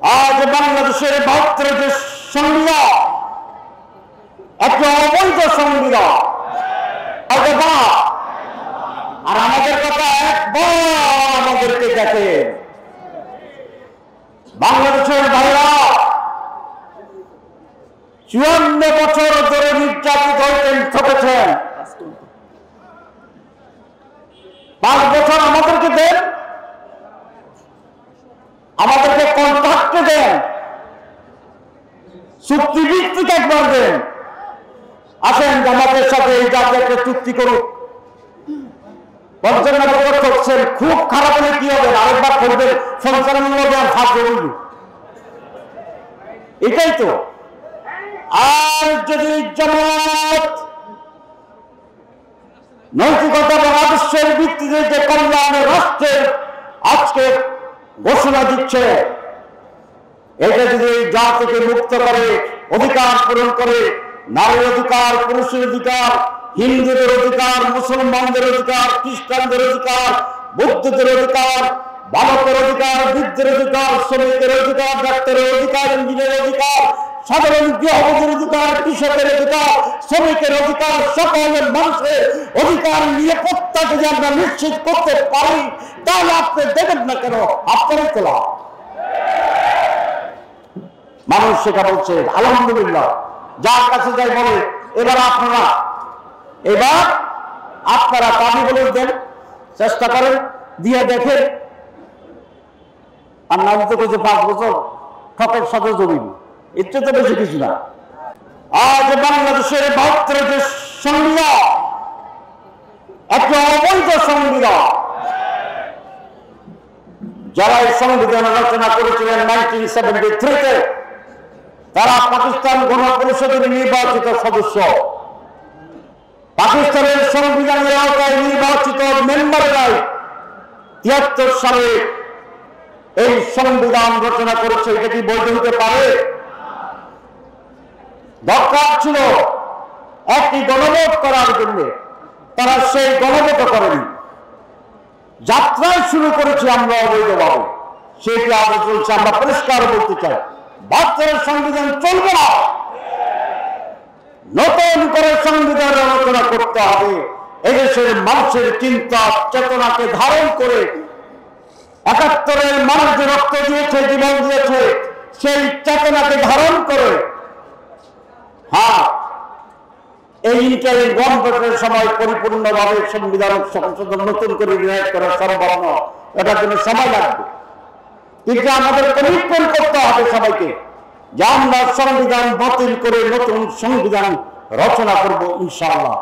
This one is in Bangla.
আজ বাংলাদেশের ৭২ যে সংবিধান একটা অবৈধ সংবিধান, আর আমাদের কথা একবার আমাদেরকে দেখে বাংলাদেশের ভাইরা ৫৪ বছর ধরে নির্যাতিত হয়েছেন, ঠকেছেন। ৫ বছর আমাদেরকে দেন, আমাদেরকে কন্ট্রাক্টে দেন, চুক্তিভিত্তিক একবার দেন। আসেন জামাতের সাথে এই জাতীয় একটা চুক্তি করুক। ৫৫ বছর ঠকছেন, খুব খারাপ হলে কি হবে? আরেকবার করবেন, ৫৫ ফাঁসে বলবি, এটাই তো। আর যদি জামাত নৈতিকতা এবং আদর্শের ভিত্তিতে যে কল্যাণের রাষ্ট্রের আজকে ঘোষণা দিচ্ছে, এটা যদি জাতিকে মুক্ত করে, অধিকার পূরণ করে, নারীর অধিকার, পুরুষের অধিকার, হিন্দুদের অধিকার, মুসলমানদের অধিকার, খ্রিস্টানদের অধিকার, বৌদ্ধদের অধিকার, বালকের অধিকার, বৃদ্ধের অধিকার, শ্রমিকের অধিকার, ডাক্তারের অধিকার, ইঞ্জিনিয়ারের অধিকার, সাধারণ গৃহবধূর অধিকার, কৃষকের অধিকার, শ্রমিকের অধিকার, সকলের মানুষের অধিকার নিরাপত্তা যদি আমরা নিশ্চিত করতে পারি, তাহলে আপনি দেবেন না কেন? আপনারই তোলা মানুষ সেটা বলছে আলহামদুলিল্লাহ। যার কাছে যাই বলে এবার আপনারা দাবি বলে দেন, চেষ্টা করেন, দিয়ে দেখেন। আর নাম তো করছে ৫ বছর ঠকের সাথে জমিন, এর তো বেশি কিছু না। আজ বাংলাদেশের ৭২ যে সংবিধান একটা অবৈধ সংবিধান। যারা এই সংবিধান রচনা করেছিলেন 1973-তে, তারা পাকিস্তান গণপরিষদের নির্বাচিত সদস্য। পাকিস্তানের সংবিধানের আওতায় নির্বাচিত মেম্বাররাই ৭৩ সালে এই সংবিধান রচনা করেছে। এটা কি বৈধ হতে পারে? দরকার ছিল একটি গণভোট করার জন্য, তারা সেই গণভোট করেনি। যাত্রায় শুরু করেছি আমরা অবৈধভাবে, সেটি আগে চলছে। আমরা পরিষ্কার বলতে চাই, ৭২ সংবিধান চলবে না। নতুন করে সংবিধান রচনা করতে হবে। এদেশের মানুষের চিন্তা চেতনাকে ধারণ করে, ৭১-এর মানুষ যে রক্ত দিয়েছে, জীবন দিয়েছে, সেই চেতনাকে ধারণ করে, এই ইন্টারিম গভর্নমেন্টের সময় পরিপূর্ণভাবে সংবিধান সংশোধন নতুন করে রিনাইট করা সম্ভব নয়। এটার জন্য সময় লাগবে, কিন্তু আমাদের কমিটমেন্ট করতে হবে সবাইকে যে আমরা সংবিধান বাতিল করে নতুন সংবিধান রচনা করব ইনশাআল্লাহ।